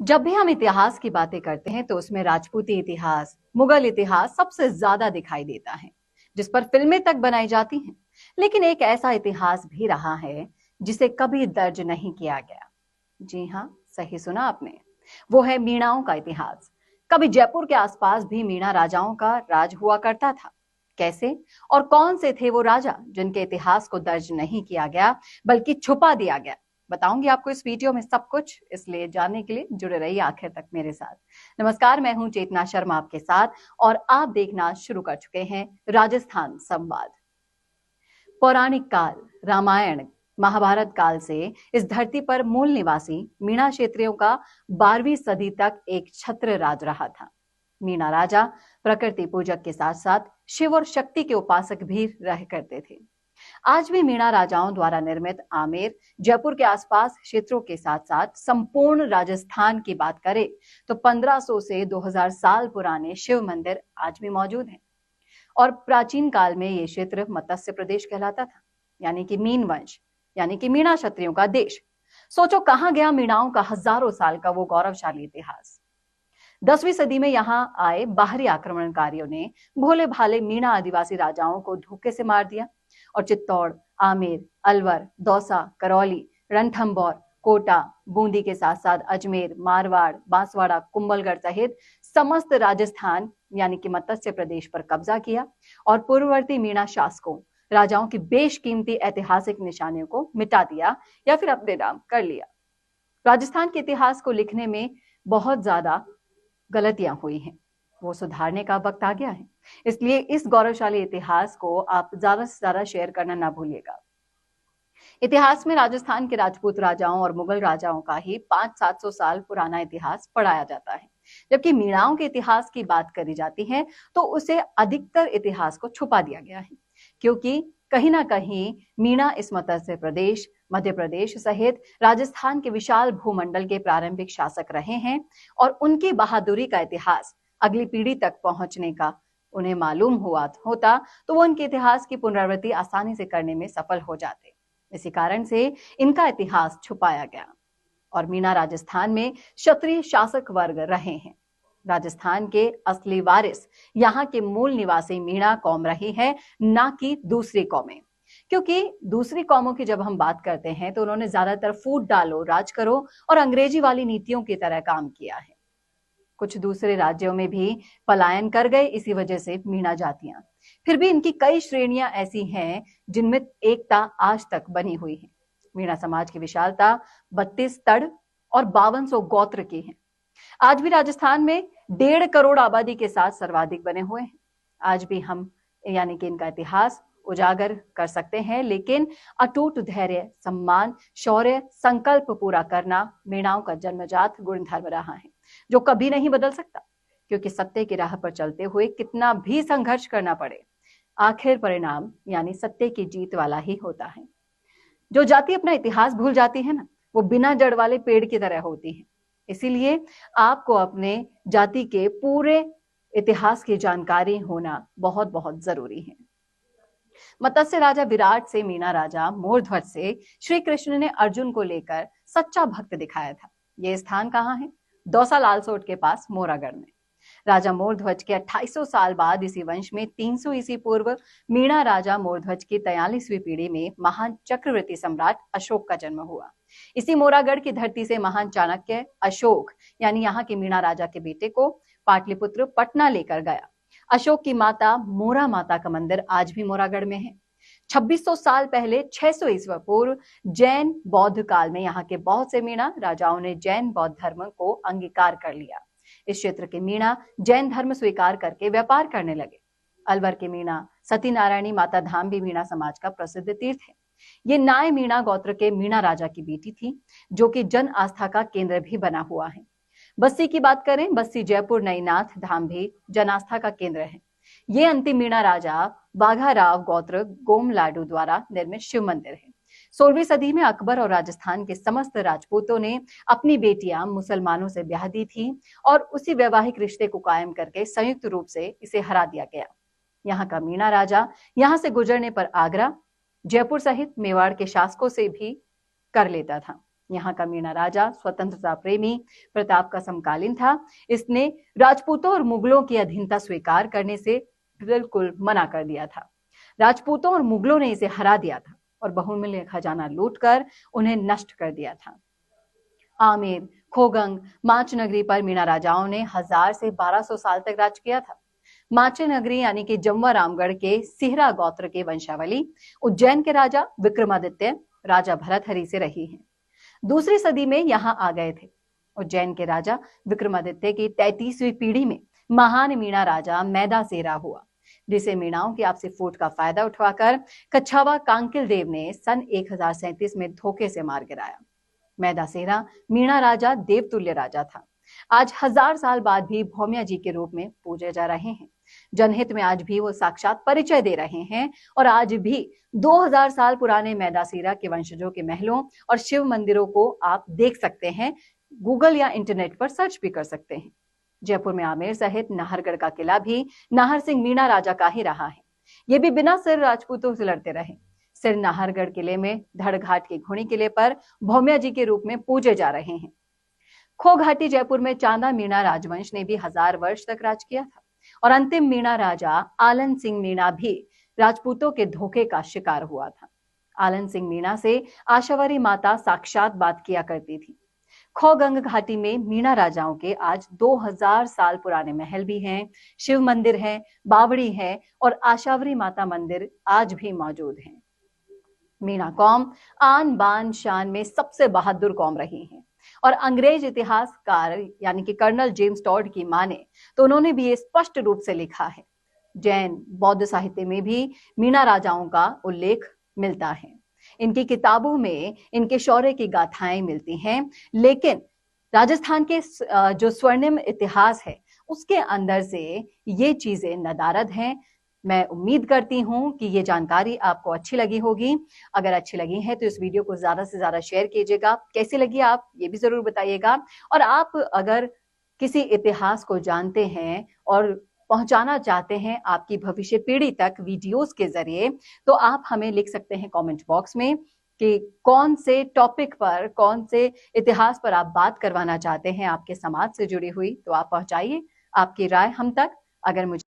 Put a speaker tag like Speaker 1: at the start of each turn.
Speaker 1: जब भी हम इतिहास की बातें करते हैं तो उसमें राजपूती इतिहास, मुगल इतिहास सबसे ज्यादा दिखाई देता है, जिस पर फिल्में तक बनाई जाती हैं। लेकिन एक ऐसा इतिहास भी रहा है जिसे कभी दर्ज नहीं किया गया। जी हाँ, सही सुना आपने। वो है मीणाओं का इतिहास। कभी जयपुर के आसपास भी मीणा राजाओं का राज हुआ करता था। कैसे और कौन से थे वो राजा जिनके इतिहास को दर्ज नहीं किया गया बल्कि छुपा दिया गया? बताऊंगी आपको इस वीडियो में सब कुछ, इसलिए जानने के लिए जुड़े रहिए आखिर तक मेरे साथ। नमस्कार, मैं हूं चेतना शर्मा आपके साथ और आप देखना शुरू कर चुके हैं राजस्थान संवाद। पौराणिक काल, रामायण, महाभारत काल से इस धरती पर मूल निवासी मीणा क्षेत्रियों का 12वीं सदी तक एक छत्र राज रहा था। मीणा राजा प्रकृति पूजक के साथ साथ शिव और शक्ति के उपासक भी रह करते थे। आज भी मीणा राजाओं द्वारा निर्मित आमेर, जयपुर के आसपास क्षेत्रों के साथ साथ संपूर्ण राजस्थान की बात करें तो 1500 से 2000 साल पुराने शिव मंदिर आज भी मौजूद हैं। और प्राचीन काल में ये क्षेत्र मत्स्य प्रदेश कहलाता था, यानी कि मीन वंश, यानी कि मीणा क्षत्रियों का देश। सोचो कहां गया मीणाओं का हजारों साल का वो गौरवशाली इतिहास। 10वीं सदी में यहां आए बाहरी आक्रमणकारियों ने भोले भाले मीणा आदिवासी राजाओं को धोखे से मार दिया और चित्तौड़, आमेर, अलवर, दौसा, करौली, रणथंभौर, कोटा, बूंदी के साथ साथ अजमेर, मारवाड़, बांसवाड़ा, कुंभलगढ़ सहित समस्त राजस्थान यानी कि मत्स्य प्रदेश पर कब्जा किया और पूर्ववर्ती मीणा शासकों, राजाओं की बेशकीमती ऐतिहासिक निशानियों को मिटा दिया या फिर अपने नाम कर लिया। राजस्थान के इतिहास को लिखने में बहुत ज्यादा गलतियां हुई हैं, वो सुधारने का वक्त आ गया है। इसलिए इस गौरवशाली इतिहास को आप ज्यादा से ज्यादा शेयर करना ना भूलिएगा। इतिहास में राजस्थान के राजपूत राजाओं और मुगल राजाओं का ही 500-700 साल पुराना इतिहास पढ़ाया जाता है, जबकि मीणाओं के इतिहास की बात करी जाती है तो उसे अधिकतर इतिहास को छुपा दिया गया है, क्योंकि कहीं ना कहीं मीणा इस मत्स्य प्रदेश, मध्य प्रदेश सहित राजस्थान के विशाल भूमंडल के प्रारंभिक शासक रहे हैं और उनकी बहादुरी का इतिहास अगली पीढ़ी तक पहुंचने का उन्हें मालूम हुआ होता तो वो उनके इतिहास की पुनरावृत्ति आसानी से करने में सफल हो जाते। इसी कारण से इनका इतिहास छुपाया गया। और मीणा राजस्थान में क्षत्रिय शासक वर्ग रहे हैं। राजस्थान के असली वारिस यहाँ के मूल निवासी मीणा कौम रही है, ना कि दूसरी कौमें। क्योंकि दूसरी कौमों की जब हम बात करते हैं तो उन्होंने ज्यादातर फूट डालो, राज करो और अंग्रेजी वाली नीतियों की तरह काम किया है। कुछ दूसरे राज्यों में भी पलायन कर गए इसी वजह से मीणा जातियां। फिर भी इनकी कई श्रेणियां ऐसी हैं जिनमें एकता आज तक बनी हुई है। मीणा समाज की विशालता 32 तड़ और 5200 गोत्र की है। आज भी राजस्थान में 1.5 करोड़ आबादी के साथ सर्वाधिक बने हुए हैं। आज भी हम यानी कि इनका इतिहास उजागर कर सकते हैं, लेकिन अटूट धैर्य, सम्मान, शौर्य, संकल्प पूरा करना मीणाओं का जन्मजात गुणधर्म रहा है, जो कभी नहीं बदल सकता। क्योंकि सत्य की राह पर चलते हुए कितना भी संघर्ष करना पड़े, आखिर परिणाम यानी सत्य की जीत वाला ही होता है। जो जाति अपना इतिहास भूल जाती है ना, वो बिना जड़ वाले पेड़ की तरह होती है। इसीलिए आपको अपने जाति के पूरे इतिहास की जानकारी होना बहुत बहुत जरूरी है। मत्स्य राजा विराट से मीणा राजा मोरध्वज से श्री कृष्ण ने अर्जुन को लेकर सच्चा भक्त दिखाया था। ये स्थान कहाँ है? दौसा लालसोट के पास मोरागढ़ में। राजा मोरध्वज के 2800 साल बाद इसी वंश में 300 ईसी पूर्व मीणा राजा मोरध्वज की 43वीं पीढ़ी में महान चक्रवर्ती सम्राट अशोक का जन्म हुआ। इसी मोरागढ़ की धरती से महान चाणक्य अशोक यानी यहाँ के मीणा राजा के बेटे को पाटलिपुत्र पटना लेकर गया। अशोक की माता मोरा माता का मंदिर आज भी मोरागढ़ में है। 2600 साल पहले 600 ईस्वी पूर्व जैन बौद्ध काल में यहाँ के बहुत से मीणा राजाओं ने जैन बौद्ध धर्म को अंगीकार कर लिया। इस क्षेत्र के मीणा जैन धर्म स्वीकार करके व्यापार करने लगे। अलवर के मीणा सती नारायणी माता धाम भी मीणा समाज का प्रसिद्ध तीर्थ है। ये नाय मीणा गोत्र के मीणा राजा की बेटी थी, जो कि जन आस्था का केंद्र भी बना हुआ है। बस्सी की बात करें, बस्सी जयपुर नईनाथ धाम भी जन आस्था का केंद्र है। ये अंतिम मीणा राजा बाघाराव गोत्र गोमलाडू द्वारा निर्मित शिव मंदिर है। 16वीं सदी में अकबर और राजस्थान के समस्त राजपूतों ने अपनी बेटियां मुसलमानों से ब्याह दी थी और उसी वैवाहिक रिश्ते को कायम करके संयुक्त रूप से इसे हरा दिया गया। यहाँ का मीणा राजा यहाँ से गुजरने पर आगरा, जयपुर सहित मेवाड़ के शासकों से भी कर लेता था। यहाँ का मीणा राजा स्वतंत्रता प्रेमी प्रताप का समकालीन था। इसने राजपूतों और मुगलों की अधीनता स्वीकार करने से बिल्कुल मना कर दिया था। राजपूतों और मुगलों ने इसे हरा दिया था और बहुमूल्य खजाना लूटकर उन्हें नष्ट कर दिया था। आमेर, खोगंग, माच नगरी पर मीणा राजाओं ने 1000 से 1200 साल तक राज किया था। माचे नगरी यानी कि जम्वा रामगढ़ के सिहरा गोत्र के वंशावली उज्जैन के राजा विक्रमादित्य राजा भरतहरि से रही है। दूसरी सदी में यहां आ गए थे। उज्जैन के राजा विक्रमादित्य की 33वीं पीढ़ी में महान मीणा राजा मैदासेरा हुआ, जिसे मीणाओं की आपसी फूट का फायदा उठवाकर कच्छावा कांकिल देव ने सन 1037 में धोखे से मार गिराया। मैदासेरा मीणा राजा देवतुल्य राजा था। आज 1000 साल बाद भी भौमिया जी के रूप में पूजे जा रहे हैं। जनहित में आज भी वो साक्षात परिचय दे रहे हैं और आज भी 2000 साल पुराने मैदासेरा के वंशजों के महलों और शिव मंदिरों को आप देख सकते हैं। गूगल या इंटरनेट पर सर्च भी कर सकते हैं। जयपुर में आमेर सहित नाहरगढ़ का किला भी नाहर सिंह मीणा राजा का ही रहा है। ये भी बिना सिर राजपूतों से लड़ते रहे। सिर नाहरगढ़ किले में धड़घाट के घुड़ी किले पर भौमिया जी के रूप में पूजे जा रहे हैं। खो घाटी जयपुर में चांदा मीणा राजवंश ने भी 1000 वर्ष तक राज किया था और अंतिम मीणा राजा आलन सिंह मीणा भी राजपूतों के धोखे का शिकार हुआ था। आलन सिंह मीणा से आशावरी माता साक्षात बात किया करती थी। खोगंग घाटी में मीणा राजाओं के आज 2000 साल पुराने महल भी हैं, शिव मंदिर है, बावड़ी है और आशावरी माता मंदिर आज भी मौजूद हैं। मीणा कौम आन बान शान में सबसे बहादुर कौम रही है और अंग्रेज इतिहासकार यानी कि कर्नल जेम्स टॉड की माने तो उन्होंने भी ये स्पष्ट रूप से लिखा है। जैन बौद्ध साहित्य में भी मीणा राजाओं का उल्लेख मिलता है। इनकी किताबों में इनके शौर्य की गाथाएं मिलती हैं, लेकिन राजस्थान के जो स्वर्णिम इतिहास है उसके अंदर से ये चीजें नदारद हैं। मैं उम्मीद करती हूं कि ये जानकारी आपको अच्छी लगी होगी। अगर अच्छी लगी है तो इस वीडियो को ज्यादा से ज्यादा शेयर कीजिएगा। कैसी लगी आप ये भी जरूर बताइएगा। और आप अगर किसी इतिहास को जानते हैं और पहुंचाना चाहते हैं आपकी भविष्य पीढ़ी तक वीडियोस के जरिए, तो आप हमें लिख सकते हैं कमेंट बॉक्स में कि कौन से टॉपिक पर, कौन से इतिहास पर आप बात करवाना चाहते हैं आपके समाज से जुड़ी हुई, तो आप पहुंचाइए आपकी राय हम तक। अगर मुझे